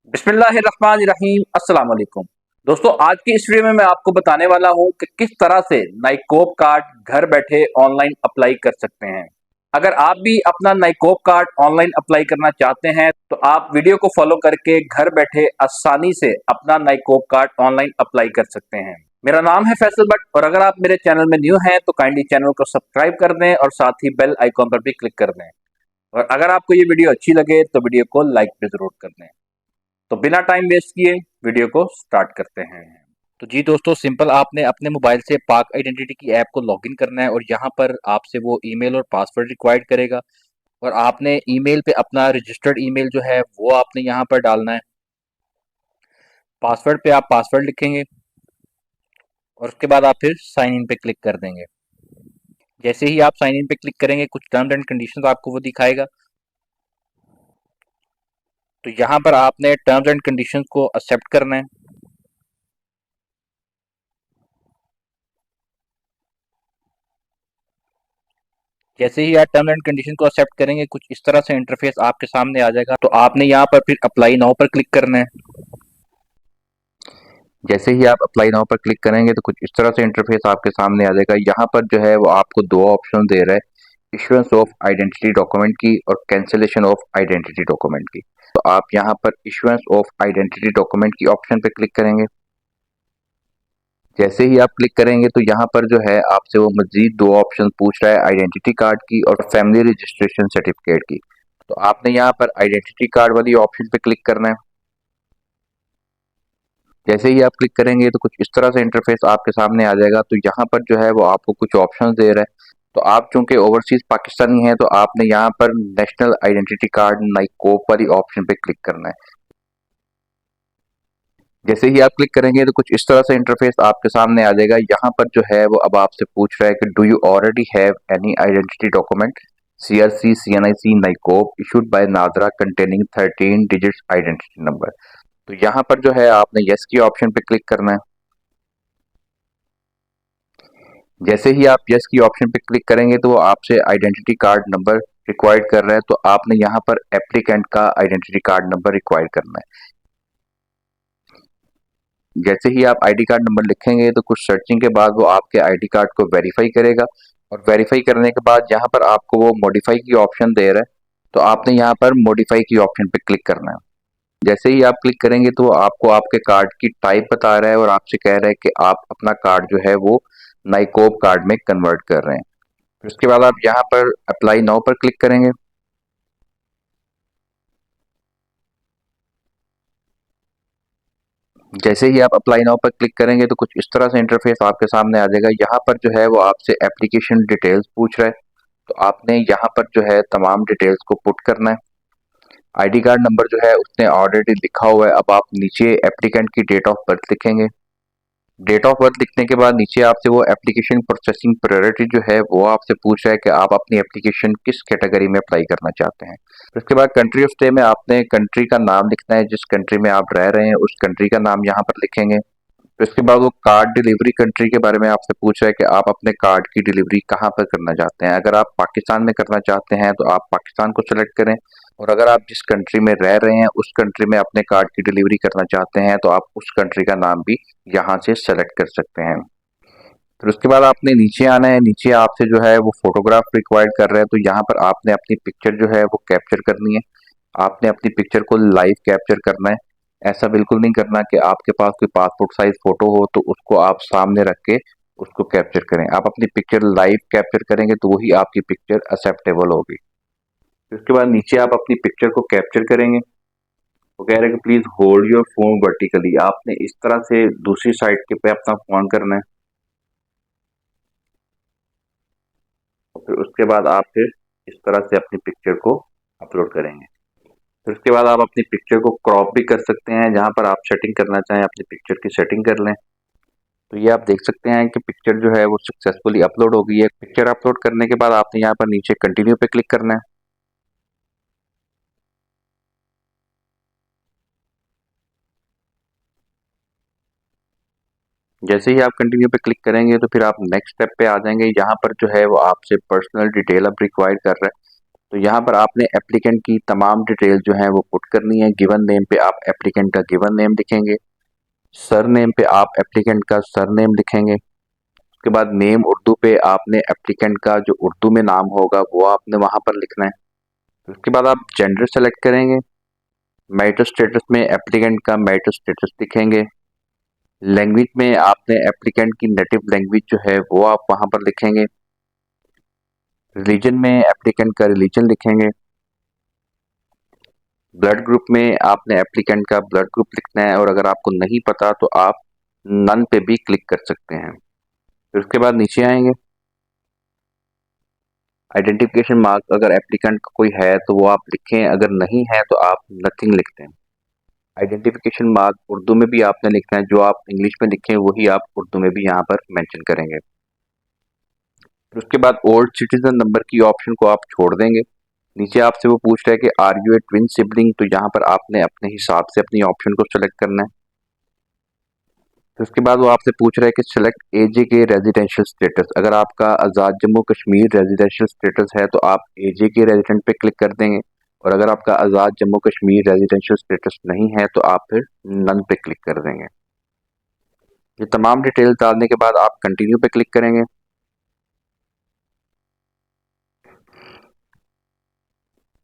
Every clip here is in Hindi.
बिस्मिल्लाहिर्रहमानिर्रहीम अस्सलाम वालेकुम। दोस्तों, आज की इस वीडियो में मैं आपको बताने वाला हूं कि किस तरह से नाइकोप कार्ड घर बैठे ऑनलाइन अप्लाई कर सकते हैं। अगर आप भी अपना नाइकोप कार्ड ऑनलाइन अप्लाई करना चाहते हैं तो आप वीडियो को फॉलो करके घर बैठे आसानी से अपना नाइकोप कार्ड ऑनलाइन अप्लाई कर सकते हैं। मेरा नाम है फैसल भट्ट और अगर आप मेरे चैनल में न्यू हैं तो काइंडली चैनल को सब्सक्राइब कर दें और साथ ही बेल आइकॉन पर भी क्लिक कर दें। और अगर आपको ये वीडियो अच्छी लगे तो वीडियो को लाइक भी जरूर कर दें। तो बिना टाइम वेस्ट किए वीडियो को स्टार्ट करते हैं। तो जी दोस्तों, सिंपल आपने अपने मोबाइल से पाक आइडेंटिटी की ऐप को लॉगिन करना है और यहाँ पर आपसे वो ईमेल और पासवर्ड रिक्वायर्ड करेगा और आपने ईमेल पे अपना रजिस्टर्ड ईमेल जो है वो आपने यहाँ पर डालना है। पासवर्ड पे आप पासवर्ड लिखेंगे और उसके बाद आप फिर साइन इन पे क्लिक कर देंगे। जैसे ही आप साइन इन पे क्लिक करेंगे कुछ टर्म्स एंड कंडीशंस आपको वो दिखाएगा। तो यहाँ पर आपने टर्म्स एंड कंडीशंस को एक्सेप्ट करना है। जैसे ही आप टर्म एंड कंडीशन को एक्सेप्ट करेंगे कुछ इस तरह से इंटरफेस आपके सामने आ जाएगा। तो आपने यहाँ पर फिर अप्लाई नाउ पर क्लिक करना है। जैसे ही आप अप्लाई नाउ पर क्लिक करेंगे तो कुछ इस तरह से इंटरफेस आपके सामने आ जाएगा। यहाँ पर जो है वो आपको दो ऑप्शन दे रहा है, इशुएंस ऑफ आइडेंटिटी डॉक्यूमेंट की और कैंसिलेशन ऑफ आइडेंटिटी डॉक्यूमेंट की। तो आप यहाँ पर इशुएंस ऑफ आइडेंटिटी डॉक्यूमेंट की ऑप्शन पे क्लिक करेंगे। जैसे ही आप क्लिक करेंगे तो यहाँ पर जो है आपसे वो मजीद दो ऑप्शन पूछ रहा है, आइडेंटिटी कार्ड की और फैमिली रजिस्ट्रेशन सर्टिफिकेट की। तो आपने यहाँ पर आइडेंटिटी कार्ड वाली ऑप्शन पे क्लिक करना है। जैसे ही आप क्लिक करेंगे तो कुछ इस तरह से इंटरफेस आपके सामने आ जाएगा। तो यहाँ पर जो है वो आपको कुछ ऑप्शंस दे रहा है। तो आप चूंकि ओवरसीज पाकिस्तानी हैं तो आपने यहाँ पर नेशनल आइडेंटिटी कार्ड नाइकोप वाली ऑप्शन पे क्लिक करना है। जैसे ही आप क्लिक करेंगे तो कुछ इस तरह से इंटरफेस आपके सामने आ जाएगा। यहाँ पर जो है वो अब आपसे पूछ रहा है कि do you already have any identity document CRC CNIC NICOP issued by NADRA containing 13 digits identity number. तो यहाँ पर जो है आपने यस की ऑप्शन पे क्लिक करना है। जैसे ही आप यस की ऑप्शन पे क्लिक करेंगे तो वो आपसे आइडेंटिटी कार्ड नंबर रिक्वायर्ड कर रहा है। तो आपने यहाँ पर एप्लीकेंट का आइडेंटिटी कार्ड नंबर रिक्वायर्ड करना है। जैसे ही आप आईडी कार्ड नंबर लिखेंगे तो कुछ सर्चिंग के बाद वो आपके आईडी कार्ड को वेरीफाई करेगा और वेरीफाई करने के बाद यहाँ पर आपको वो मॉडिफाई की ऑप्शन दे रहा है। तो आपने यहाँ पर मॉडिफाई की ऑप्शन पे क्लिक करना है। जैसे ही आप क्लिक करेंगे तो वो आपको आपके कार्ड की टाइप बता रहा है और आपसे कह रहा है कि आप अपना कार्ड जो है वो नाइकोप कार्ड में कन्वर्ट कर रहे हैं। फिर उसके बाद आप यहाँ पर अप्लाई नाउ पर क्लिक करेंगे। जैसे ही आप अप्लाई नाउ पर क्लिक करेंगे तो कुछ इस तरह से इंटरफेस आपके सामने आ जाएगा। यहाँ पर जो है वो आपसे एप्लीकेशन डिटेल्स पूछ रहा है। तो आपने यहाँ पर जो है तमाम डिटेल्स को पुट करना है। आईडी कार्ड नंबर जो है उसने ऑलरेडी लिखा हुआ है। अब आप नीचे एप्लीकेंट की डेट ऑफ बर्थ लिखेंगे। डेट ऑफ बर्थ लिखने के बाद नीचे आपसे वो एप्लीकेशन प्रोसेसिंग प्रायोरिटी जो है वो आपसे पूछ रहा है कि आप अपनी एप्लीकेशन किस कैटेगरी में अप्लाई करना चाहते हैं। फिर उसके बाद कंट्री ऑफ स्टे में आपने कंट्री का नाम लिखना है, जिस कंट्री में आप रह रहे हैं उस कंट्री का नाम यहाँ पर लिखेंगे। फिर उसके बाद वो कार्ड डिलीवरी कंट्री के बारे में आपसे पूछ रहा है कि आप अपने कार्ड की डिलीवरी कहाँ पर करना चाहते हैं। अगर आप पाकिस्तान में करना चाहते हैं तो आप पाकिस्तान को सिलेक्ट करें और अगर आप जिस कंट्री में रह रहे हैं उस कंट्री में अपने कार्ड की डिलीवरी करना चाहते हैं तो आप उस कंट्री का नाम भी यहाँ से सेलेक्ट कर सकते हैं। फिर उसके बाद आपने नीचे आना है। नीचे आपसे जो है वो फोटोग्राफ रिक्वायर्ड कर रहा है। तो यहाँ पर आपने अपनी पिक्चर जो है वो कैप्चर करनी है। आपने अपनी पिक्चर को लाइव कैप्चर करना है। ऐसा बिल्कुल नहीं करना कि आपके पास कोई पासपोर्ट साइज फोटो हो तो उसको आप सामने रख के उसको कैप्चर करें। आप अपनी पिक्चर लाइव कैप्चर करेंगे तो वही आपकी पिक्चर एक्सेप्टेबल होगी। उसके बाद नीचे आप अपनी पिक्चर को कैप्चर करेंगे। वो कह रहे हैं कि please hold your phone vertically. आपने इस तरह से दूसरी साइड के पे अपना फोन करना है और फिर उसके बाद आप फिर इस तरह से अपनी पिक्चर को अपलोड करेंगे। फिर उसके बाद आप अपनी पिक्चर को क्रॉप भी कर सकते हैं। जहाँ पर आप सेटिंग करना चाहें अपनी पिक्चर की सेटिंग कर लें। तो ये आप देख सकते हैं कि पिक्चर जो है वो सक्सेसफुली अपलोड हो गई है। पिक्चर अपलोड करने के बाद आपने यहाँ पर नीचे कंटिन्यू पे क्लिक करना है। जैसे ही आप कंटिन्यू पे क्लिक करेंगे तो फिर आप नेक्स्ट स्टेप पे आ जाएंगे। यहाँ पर जो है वो आपसे पर्सनल डिटेल अब रिक्वायर कर रहा है। तो यहाँ पर आपने एप्लीकेंट की तमाम डिटेल जो है वो पुट करनी है। गिवन नेम पे आप एप्लीकेंट का गिवन नेम लिखेंगे, सर नेम पे आप एप्लीकेंट का सर नेम लिखेंगे। उसके बाद नेम उर्दू पे आपने एप्लीकेंट का जो उर्दू में नाम होगा वो आपने वहाँ पर लिखना है। उसके बाद आप जेंडर सेलेक्ट करेंगे, मैरिटल स्टेटस में एप्लीकेंट का मैरिटल स्टेटस लिखेंगे। लैंग्वेज में आपने एप्लीकेंट की नेटिव लैंग्वेज जो है वो आप वहाँ पर लिखेंगे। रिलीजन में एप्लीकेंट का रिलीजन लिखेंगे। ब्लड ग्रुप में आपने एप्लीकेंट का ब्लड ग्रुप लिखना है, और अगर आपको नहीं पता तो आप नन पे भी क्लिक कर सकते हैं। फिर उसके बाद नीचे आएंगे, आइडेंटिफिकेशन मार्क अगर एप्लीकेंट का कोई है तो वो आप लिखें, अगर नहीं है तो आप नथिंग लिखते हैं। आइडेंटिफिकेशन मार्क उर्दू में भी आपने लिखना है, जो आप इंग्लिश में लिखें वही आप उर्दू में भी यहाँ पर मेंशन करेंगे। फिर उसके बाद ओल्ड सिटीजन नंबर की ऑप्शन को आप छोड़ देंगे। नीचे आपसे वो पूछ रहा है कि are you a twin sibling, तो यहाँ पर आपने अपने हिसाब से अपनी ऑप्शन को सेलेक्ट करना है। फिर उसके बाद वो आपसे पूछ रहा है कि सिलेक्ट एजे के रेजिडेंशियल स्टेटस। अगर आपका आज़ाद जम्मू कश्मीर रेजिडेंशियल स्टेटस है तो आप एजे के रेजिडेंट पे क्लिक कर देंगे, और अगर आपका आज़ाद जम्मू कश्मीर रेजिडेंशियल स्टेटस नहीं है तो आप फिर नन पे क्लिक कर देंगे। ये तमाम डिटेल डालने के बाद आप कंटिन्यू पे क्लिक करेंगे।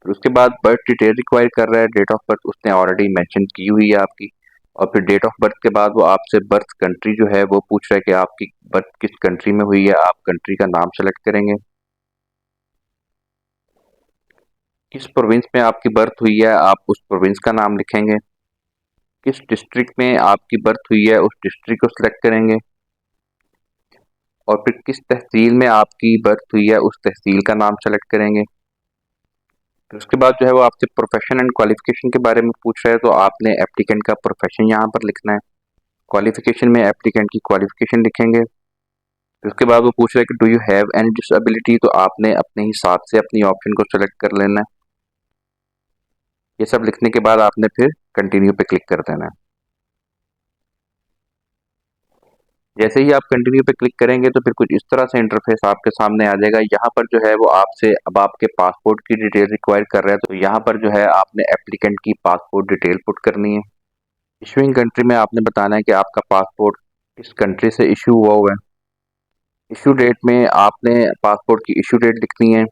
फिर उसके बाद बर्थ डिटेल रिक्वायर कर रहा है, डेट ऑफ बर्थ उसने ऑलरेडी मेंशन की हुई है आपकी। और फिर डेट ऑफ बर्थ के बाद वो आपसे बर्थ कंट्री जो है वो पूछ रहा है कि आपकी बर्थ किस कंट्री में हुई है। आप कंट्री का नाम सेलेक्ट करेंगे, किस प्रोविंस में आपकी बर्थ हुई है आप उस प्रोविंस का नाम लिखेंगे, किस डिस्ट्रिक्ट में आपकी बर्थ हुई है उस डिस्ट्रिक्ट को सिलेक्ट करेंगे, और फिर किस तहसील में आपकी बर्थ हुई है उस तहसील का नाम सेलेक्ट करेंगे। फिर उसके बाद जो है वो आपसे प्रोफेशन एंड क्वालिफिकेशन के बारे में पूछ रहा है, तो आपने एप्लीकेंट का प्रोफेशन यहाँ पर लिखना है। क्वालिफिकेशन में एप्लीकेंट की क्वालिफिकेशन लिखेंगे। फिर उसके बाद वो पूछ रहा है कि do you have any disability, तो आपने अपने हिसाब से अपनी ऑप्शन को सेलेक्ट कर लेना है। ये सब लिखने के बाद आपने फिर कंटिन्यू पे क्लिक कर देना है। जैसे ही आप कंटिन्यू पे क्लिक करेंगे तो फिर कुछ इस तरह से इंटरफेस आपके सामने आ जाएगा। यहाँ पर जो है वो आपसे अब आपके पासपोर्ट की डिटेल रिक्वायर कर रहा है, तो यहाँ पर जो है आपने एप्लीकेंट की पासपोर्ट डिटेल पुट करनी है। इशूइंग कंट्री में आपने बताना है कि आपका पासपोर्ट किस कंट्री से इशू हुआ है। इशू डेट में आपने पासपोर्ट की इशू डेट लिखनी है।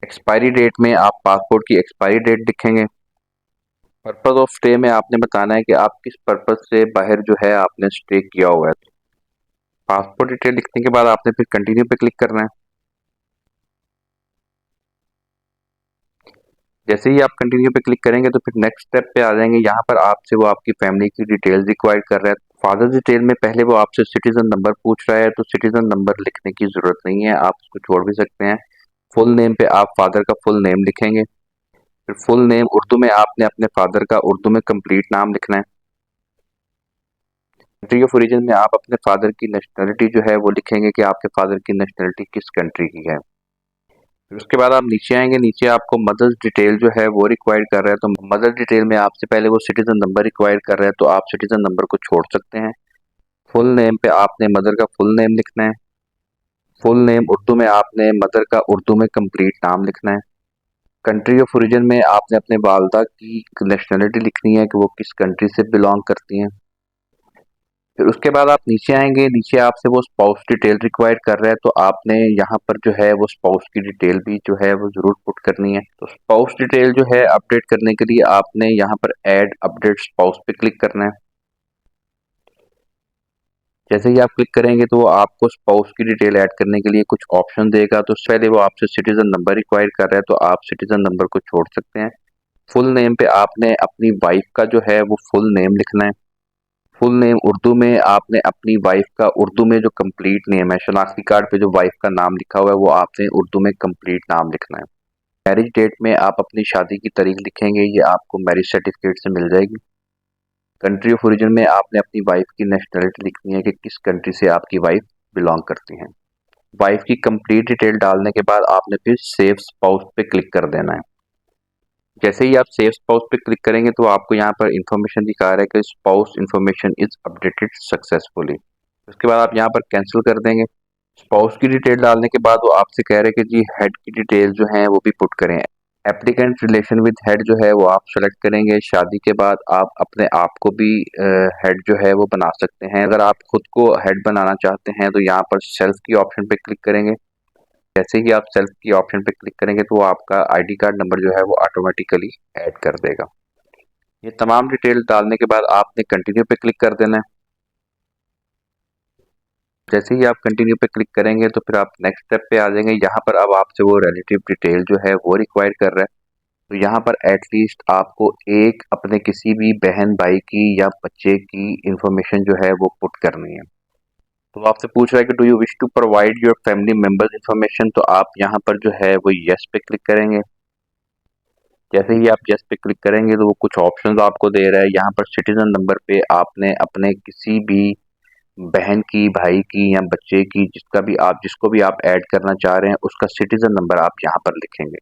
एक्सपायरी डेट में आप पासपोर्ट की एक्सपायरी डेट लिखेंगे। पर्पज ऑफ स्टे में आपने बताना है कि आप किस पर्पज से बाहर जो है आपने स्टे किया हुआ है। पासपोर्ट डिटेल लिखने के बाद आपने फिर कंटिन्यू पे क्लिक करना है। जैसे ही आप कंटिन्यू पे क्लिक करेंगे तो फिर नेक्स्ट स्टेप पे आ जाएंगे। यहाँ पर आपसे वो आपकी फैमिली की डिटेल रिक्वायर कर रहा है। फादर डिटेल में पहले वो आपसे सिटीजन नंबर पूछ रहा है, तो सिटीजन नंबर लिखने की जरूरत नहीं है, आप उसको छोड़ भी सकते हैं। फुल नेम पे आप फादर का फुल नेम लिखेंगे। फिर फुल नेम उर्दू में आपने अपने फादर का उर्दू में कंप्लीट नाम लिखना है। कंट्री ऑफ ओरिजिन में आप अपने फादर की नेशनलिटी जो है वो लिखेंगे कि आपके फादर की नेशनलिटी किस कंट्री की है। फिर उसके बाद आप नीचे आएंगे, नीचे आपको मदर्स डिटेल जो है वो रिक्वायर कर रहा है, तो मदर डिटेल में आपसे पहले वो सिटीजन नंबर रिक्वायर कर रहा है, तो आप सिटीजन नंबर को छोड़ सकते हैं। फुल नेम पे आपने मदर का फुल नेम लिखना है। फुल नेम उर्दू में आपने मदर का उर्दू में कंप्लीट नाम लिखना है। कंट्री ऑफ ओरिजिन में आपने अपने वालदा की नेशनलिटी लिखनी है कि वो किस कंट्री से बिलोंग करती हैं। फिर उसके बाद आप नीचे आएंगे, नीचे आपसे वो स्पाउस डिटेल रिक्वायर कर रहा है, तो आपने यहाँ पर जो है वो स्पाउस की डिटेल भी जो है वो जरूर पुट करनी है। तो स्पाउस डिटेल जो है अपडेट करने के लिए आपने यहाँ पर ऐड अपडेट स्पाउस पे क्लिक करना है। जैसे ही आप क्लिक करेंगे तो वो आपको स्पाउस की डिटेल ऐड करने के लिए कुछ ऑप्शन देगा। तो पहले वो आपसे सिटीजन नंबर रिक्वायर कर रहा है, तो आप सिटीजन नंबर को छोड़ सकते हैं। फुल नेम पे आपने अपनी वाइफ का जो है वो फुल नेम लिखना है। फुल नेम उर्दू में आपने अपनी वाइफ का उर्दू में जो कंप्लीट नेम है, शनाख्ती कार्ड पे जो वाइफ का नाम लिखा हुआ है वो आपने उर्दू में कंप्लीट नाम लिखना है। मैरिज डेट में आप अपनी शादी की तारीख लिखेंगे, ये आपको मैरिज सर्टिफिकेट से मिल जाएगी। कंट्री ऑफ ओरिजिन में आपने अपनी वाइफ की नेशनलिटी लिखनी है कि किस कंट्री से आपकी वाइफ बिलोंग करती हैं। वाइफ की कंप्लीट डिटेल डालने के बाद आपने फिर सेव स्पाउस पे क्लिक कर देना है। जैसे ही आप सेव स्पाउस पे क्लिक करेंगे तो आपको यहाँ पर इंफॉर्मेशन दिखा रहा है कि spouse information is updated successfully. उसके बाद आप यहाँ पर कैंसिल कर देंगे। स्पाउस की डिटेल डालने के बाद वो आपसे कह रहे हैं कि जी हेड की डिटेल जो है वो भी पुट करें। एप्लीकेंट रिलेशन विद हेड जो है वो आप सेलेक्ट करेंगे। शादी के बाद आप अपने आप को भी हेड जो है वो बना सकते हैं। अगर आप खुद को हेड बनाना चाहते हैं तो यहाँ पर सेल्फ की ऑप्शन पे क्लिक करेंगे। जैसे ही आप सेल्फ की ऑप्शन पे क्लिक करेंगे तो वो आपका आईडी कार्ड नंबर जो है वो ऑटोमेटिकली ऐड कर देगा। ये तमाम डिटेल डालने के बाद आपने कंटिन्यू पे क्लिक कर देना है। जैसे ही आप कंटिन्यू पे क्लिक करेंगे तो फिर आप नेक्स्ट स्टेप पे आ जाएंगे। यहाँ पर अब आपसे वो रिलेटिव डिटेल जो है वो रिक्वायर कर रहा है। तो यहाँ पर एटलीस्ट आपको एक अपने किसी भी बहन भाई की या बच्चे की इंफॉर्मेशन जो है वो पुट करनी है। तो आपसे पूछ रहा है कि do you wish to provide your family members information, तो आप यहाँ पर जो है वो यस पे क्लिक करेंगे। जैसे ही आप यस पे क्लिक करेंगे तो वो कुछ ऑप्शंस आपको दे रहा है। यहाँ पर सिटीजन नंबर पे आपने अपने किसी भी बहन की, भाई की या बच्चे की जिसको भी आप ऐड करना चाह रहे हैं उसका सिटीजन नंबर आप यहाँ पर लिखेंगे।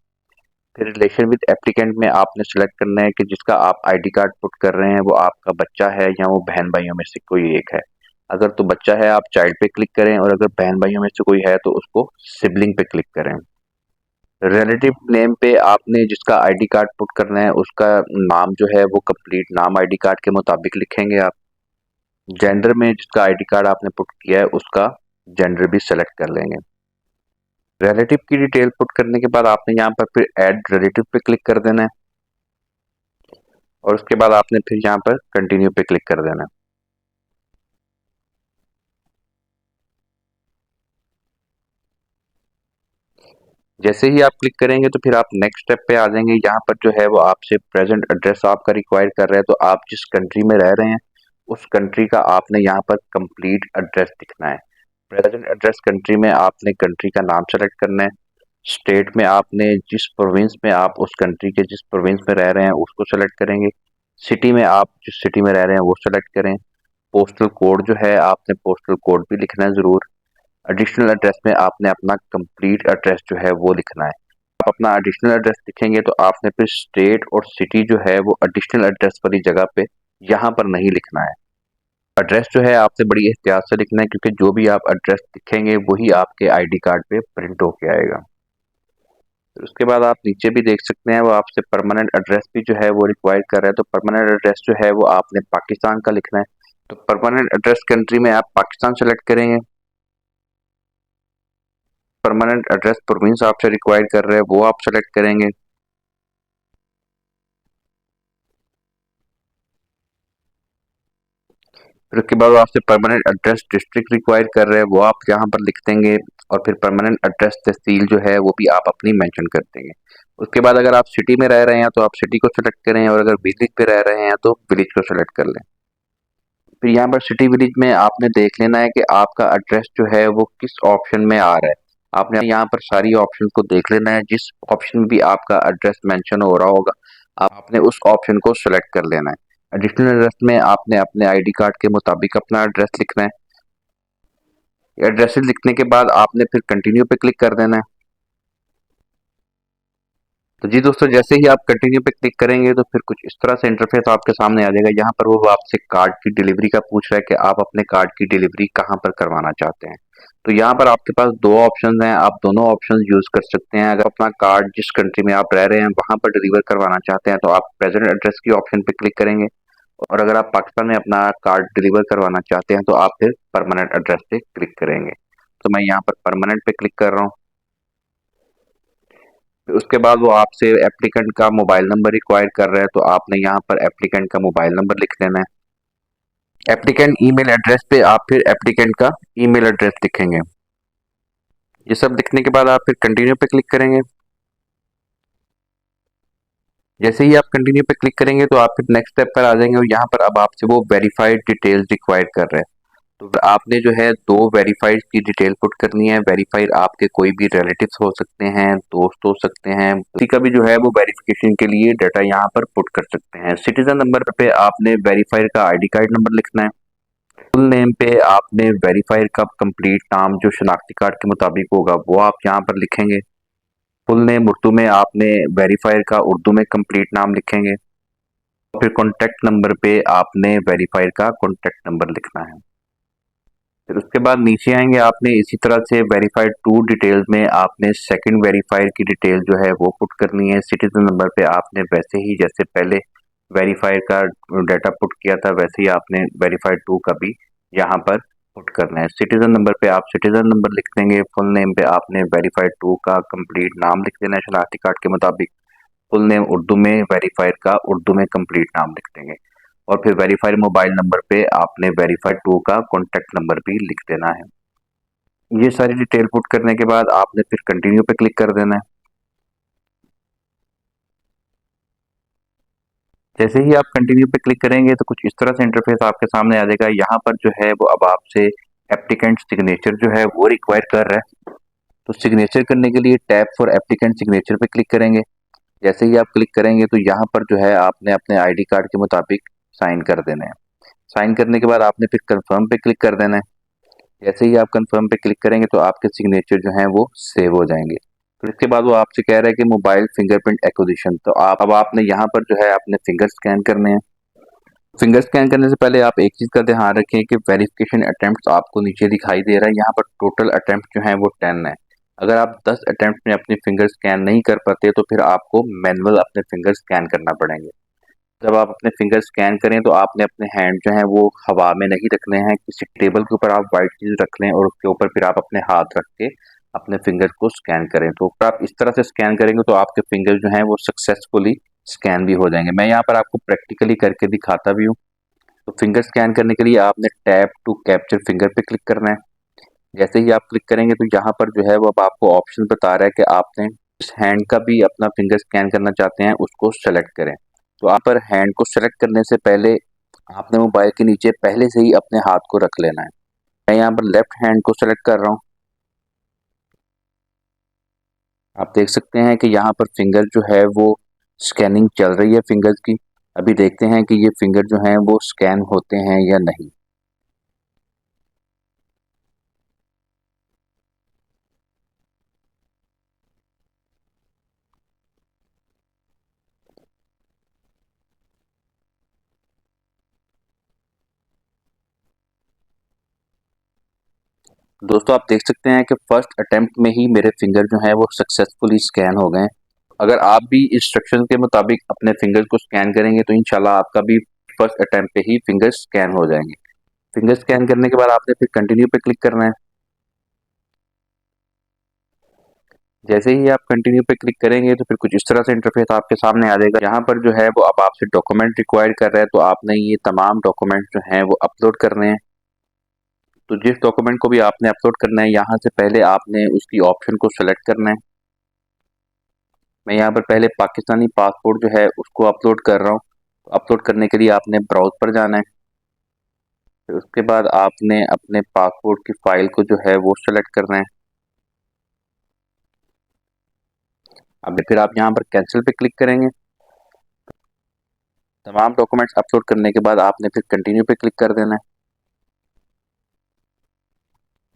फिर रिलेशन विद एप्लीकेंट में आपने सेलेक्ट करना है कि जिसका आप आईडी कार्ड पुट कर रहे हैं वो आपका बच्चा है या वो बहन भाइयों में से कोई एक है। अगर तो बच्चा है आप चाइल्ड पे क्लिक करें, और अगर बहन भाइयों में से कोई है तो उसको सिबलिंग पे क्लिक करें। रिलेटिव नेम पे आपने जिसका आईडी कार्ड पुट करना है उसका नाम जो है वो कंप्लीट नाम आईडी कार्ड के मुताबिक लिखेंगे आप। जेंडर में जिसका आईडी कार्ड आपने पुट किया है उसका जेंडर भी सेलेक्ट कर लेंगे। रिलेटिव की डिटेल पुट करने के बाद आपने यहाँ पर फिर ऐड रिलेटिव पे क्लिक कर देना है, और उसके बाद आपने फिर यहाँ पर कंटिन्यू पे क्लिक कर देना है। जैसे ही आप क्लिक करेंगे तो फिर आप नेक्स्ट स्टेप पे आ जाएंगे। यहाँ पर जो है वो आपसे प्रेजेंट एड्रेस आपका रिक्वायर कर रहा है। तो आप जिस कंट्री में रह रहे हैं उस कंट्री का आपने यहाँ पर कंप्लीट एड्रेस लिखना है। प्रेजेंट एड्रेस कंट्री में आपने कंट्री का नाम सेलेक्ट करना है। स्टेट में आपने जिस प्रोविंस में आप उस कंट्री के जिस प्रोविंस में रह रहे हैं उसको सेलेक्ट करेंगे। सिटी में आप जिस सिटी में रह रहे हैं वो सेलेक्ट करें। पोस्टल कोड जो है आपने पोस्टल कोड भी लिखना है ज़रूर। एडिशनल एड्रेस में आपने अपना कंप्लीट एड्रेस जो है वो लिखना है। आप अपना एडिशनल एड्रेस लिखेंगे तो आपने फिर स्टेट और सिटी जो है वो एडिशनल एड्रेस वाली जगह पे यहाँ पर नहीं लिखना है। एड्रेस जो है आपसे बड़ी एहतियात से लिखना है, क्योंकि जो भी आप एड्रेस लिखेंगे वही आपके आईडी कार्ड पे प्रिंट होके आएगा। फिर उसके बाद आप नीचे भी देख सकते हैं वो आपसे परमानेंट एड्रेस भी जो है वो रिक्वायर कर रहा है। तो परमानेंट एड्रेस जो है वो आपने पाकिस्तान का लिखना है। तो परमानेंट एड्रेस कंट्री में आप पाकिस्तान सेलेक्ट करेंगे। परमानेंट एड्रेस प्रोविंस आपसे रिक्वायर कर रहे हैं वो आप सेलेक्ट करेंगे। फिर उसके बाद वो आपसे परमानेंट एड्रेस डिस्ट्रिक्ट रिक्वायर कर रहे हैं वो आप यहाँ पर लिख देंगे। और फिर परमानेंट एड्रेस तहसील जो है वो भी आप अपनी मेंशन कर देंगे। उसके बाद अगर आप सिटी में रह रहे हैं तो आप सिटी को सेलेक्ट करें, और अगर विलेज पे रह रहे हैं तो विलेज को सेलेक्ट कर लें। फिर यहाँ पर सिटी विलेज में आपने देख लेना है कि आपका एड्रेस जो है वो किस ऑप्शन में आ रहा है। आपने यहाँ पर सारी ऑप्शन को देख लेना है। जिस ऑप्शन में भी आपका एड्रेस मेंशन हो रहा होगा आपने उस ऑप्शन को सेलेक्ट कर लेना है। एडिशनल एड्रेस में आपने अपने आईडी कार्ड के मुताबिक अपना एड्रेस लिखना है। एड्रेस लिखने के बाद आपने फिर कंटिन्यू पे क्लिक कर देना है। तो जी दोस्तों, जैसे ही आप कंटिन्यू पे क्लिक करेंगे तो फिर कुछ इस तरह से इंटरफेस आपके सामने आ जाएगा। यहाँ पर वो आपसे कार्ड की डिलीवरी का पूछ रहा है कि आप अपने कार्ड की डिलीवरी कहाँ पर करवाना चाहते हैं। तो यहाँ पर आपके पास दो ऑप्शन हैं, आप दोनों ऑप्शन यूज कर सकते हैं। अगर अपना कार्ड जिस कंट्री में आप रह रहे हैं वहां पर डिलीवर करवाना चाहते हैं तो आप प्रेजेंट एड्रेस की ऑप्शन पे क्लिक करेंगे, और अगर आप पाकिस्तान में अपना कार्ड डिलीवर करवाना चाहते हैं तो आप फिर परमानेंट एड्रेस पे क्लिक करेंगे। तो मैं यहाँ पर परमानेंट पे क्लिक कर रहा हूँ। फिर उसके बाद वो आपसे एप्लीकेंट का मोबाइल नंबर रिक्वायर कर रहा है, तो आपने यहाँ पर एप्लीकेंट का मोबाइल नंबर लिख देना है। एप्लीकेंट ईमेल एड्रेस पे आप फिर एप्लीकेंट का ईमेल एड्रेस लिखेंगे। ये सब लिखने के बाद आप फिर कंटिन्यू पे क्लिक करेंगे। जैसे ही आप कंटिन्यू पे क्लिक करेंगे तो आप फिर नेक्स्ट स्टेप पर आ जाएंगे, और यहाँ पर अब आपसे वो वेरीफाइड डिटेल्स रिक्वायर कर रहे हैं। तो आपने जो है दो वेरीफाइड की डिटेल पुट करनी है। वेरीफाइड आपके कोई भी रिलेटिव्स हो सकते हैं, दोस्त हो सकते हैं, किसी का भी जो है वो वेरिफिकेशन के लिए डाटा यहाँ पर पुट कर सकते हैं। सिटीजन नंबर पे आपने वेरीफाइड का आईडी कार्ड नंबर लिखना है। फुल नेम पे आपने वेरीफाइड का कंप्लीट नाम जो शनाख्ती कार्ड के मुताबिक होगा वो आप यहाँ पर लिखेंगे। फुल नेम उर्दू में आपने वेरीफाइड का उर्दू में कंप्लीट नाम लिखेंगे। फिर कॉन्टैक्ट नंबर पे आपने वेरीफाइड का कॉन्टैक्ट नंबर लिखना है। फिर उसके बाद नीचे आएंगे, आपने इसी तरह से वेरीफाइड टू डिटेल्स में आपने सेकंड वेरीफाइड की डिटेल जो है वो पुट करनी है। सिटीजन नंबर पे आपने वैसे ही जैसे पहले वेरीफाइड का डाटा पुट किया था वैसे ही आपने वेरीफाइड टू का भी यहाँ पर पुट करना है। सिटीजन नंबर पे आप सिटीजन नंबर लिख देंगे। फुल नेम पे आपने वेरीफाइड टू का कंप्लीट नाम लिख देना है शनाख्ती कार्ड के मुताबिक। फुल नेम उर्दू में, वेरीफाइड का उर्दू में कंप्लीट नाम लिख देंगे। और फिर वेरीफाइड मोबाइल नंबर पे आपने वेरीफाइड टू का कॉन्टैक्ट नंबर भी लिख देना है। ये सारी डिटेल पुट करने के बाद आपने फिर कंटिन्यू पे क्लिक कर देना है। जैसे ही आप कंटिन्यू पे क्लिक करेंगे तो कुछ इस तरह से इंटरफेस आपके सामने आ जाएगा। यहाँ पर जो है वो अब आपसे एप्लीकेंट सिग्नेचर जो है वो रिक्वायर कर रहा है। तो सिग्नेचर करने के लिए टैप फॉर एप्लीकेंट सिग्नेचर पे क्लिक करेंगे। जैसे ही आप क्लिक करेंगे तो यहाँ पर जो है आपने अपने आईडी कार्ड के मुताबिक साइन कर देना है। साइन करने के बाद आपने फिर कंफर्म पे क्लिक कर देना है। जैसे ही आप कंफर्म पे क्लिक करेंगे तो आपके सिग्नेचर जो हैं वो सेव हो जाएंगे। फिर इसके बाद वो आपसे कह रहा है कि मोबाइल फिंगरप्रिंट एक्विजिशन, तो अब आपने यहाँ पर जो है अपने फिंगर स्कैन करने हैं। फिंगर स्कैन करने से पहले आप एक चीज़ का ध्यान रखें कि वेरिफिकेशन अटेम्प्ट आपको नीचे दिखाई दे रहा है, यहाँ पर टोटल अटेम्प्ट जो है वो 10 है। अगर आप 10 अटेम्प्ट में अपनी फिंगर स्कैन नहीं कर पाते तो फिर आपको मैनुअल अपने फिंगर स्कैन करना पड़ेंगे। जब आप अपने फिंगर स्कैन करें तो आपने अपने हैंड जो है वो हवा में नहीं रखने हैं। किसी टेबल के ऊपर आप वाइट चीज़ रख लें और उसके ऊपर फिर आप अपने हाथ रख के अपने फिंगर को स्कैन करें। तो अगर आप इस तरह से स्कैन करेंगे तो आपके फिंगर जो हैं वो सक्सेसफुली स्कैन भी हो जाएंगे। मैं यहाँ पर आपको प्रैक्टिकली करके दिखाता भी हूँ। तो फिंगर स्कैन करने के लिए आपने टैप टू कैप्चर फिंगर पे क्लिक करना है। जैसे ही आप क्लिक करेंगे तो यहाँ पर जो है वो अब आपको ऑप्शन बता रहा है कि आपने इस हैंड का भी अपना फिंगर स्कैन करना चाहते हैं, उसको सेलेक्ट करें। तो आप पर हैंड को सेलेक्ट करने से पहले आपने मोबाइल के नीचे पहले से ही अपने हाथ को रख लेना है। मैं यहाँ पर लेफ्ट हैंड को सेलेक्ट कर रहा हूँ। आप देख सकते हैं कि यहाँ पर फिंगर जो है वो स्कैनिंग चल रही है फिंगर्स की। अभी देखते हैं कि ये फिंगर जो हैं वो स्कैन होते हैं या नहीं। दोस्तों आप देख सकते हैं कि फर्स्ट अटेम्प्ट में ही मेरे फिंगर जो हैं वो सक्सेसफुली स्कैन हो गए हैं। अगर आप भी इंस्ट्रक्शन के मुताबिक अपने फिंगर को स्कैन करेंगे तो इंशाल्लाह आपका भी फर्स्ट अटेम्प्ट पे ही फिंगर स्कैन हो जाएंगे। फिंगर स्कैन करने के बाद आपने फिर कंटिन्यू पे क्लिक करना है। जैसे ही आप कंटिन्यू पे क्लिक करेंगे तो फिर कुछ इस तरह से इंटरफेस आपके सामने आ जाएगा। यहाँ पर जो है वो अब आपसे डॉक्यूमेंट रिक्वायर कर रहा है, तो आपने ये तमाम डॉक्यूमेंट जो हैं वो अपलोड करने हैं। तो जिस डॉक्यूमेंट को भी आपने अपलोड करना है यहाँ से पहले आपने उसकी ऑप्शन को सेलेक्ट करना है। मैं यहाँ पर पहले पाकिस्तानी पासपोर्ट जो है उसको अपलोड कर रहा हूँ। तो अपलोड करने के लिए आपने ब्राउज पर जाना है। फिर उसके बाद आपने अपने पासपोर्ट की फाइल को जो है वो सेलेक्ट करना है। अब फिर आप यहाँ पर कैंसिल पे क्लिक करेंगे। तमाम डॉक्यूमेंट्स अपलोड करने के बाद आपने फिर कंटिन्यू पे क्लिक कर देना है।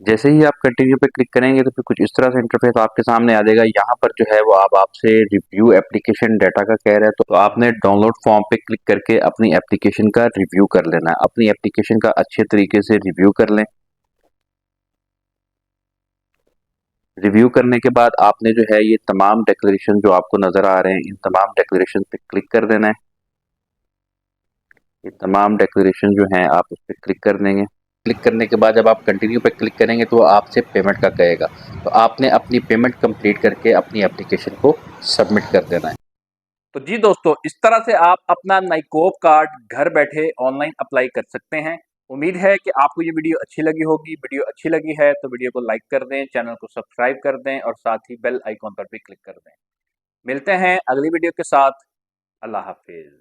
जैसे ही आप कंटिन्यू पे क्लिक करेंगे तो फिर कुछ इस तरह से इंटरफेस आपके सामने आ जाएगा। यहाँ पर जो है वो आप आपसे रिव्यू एप्लीकेशन डाटा का कह रहा है, तो आपने डाउनलोड फॉर्म पे क्लिक करके अपनी एप्लीकेशन का रिव्यू कर लेना है। अपनी एप्लीकेशन का अच्छे तरीके से रिव्यू कर लें। रिव्यू करने के बाद आपने जो है ये तमाम डिक्लेरेशन जो आपको नज़र आ रहे हैं इन तमाम डिक्लेरेशन पे क्लिक कर देना है। ये तमाम डिक्लेरेशन जो हैं आप उस पर क्लिक कर देंगे। क्लिक करने के बाद जब आप कंटिन्यू पे क्लिक करेंगे तो आपसे पेमेंट का कहेगा, तो आपने अपनी पेमेंट कंप्लीट करके अपनी एप्लीकेशन को सबमिट कर देना है। तो जी दोस्तों, इस तरह से आप अपना नाइकोप कार्ड घर बैठे ऑनलाइन अप्लाई कर सकते हैं। उम्मीद है कि आपको ये वीडियो अच्छी लगी होगी। वीडियो अच्छी लगी है तो वीडियो को लाइक कर दें, चैनल को सब्सक्राइब कर दें और साथ ही बेल आइकॉन पर भी क्लिक कर दें। मिलते हैं अगली वीडियो के साथ। अल्लाह हाफिज।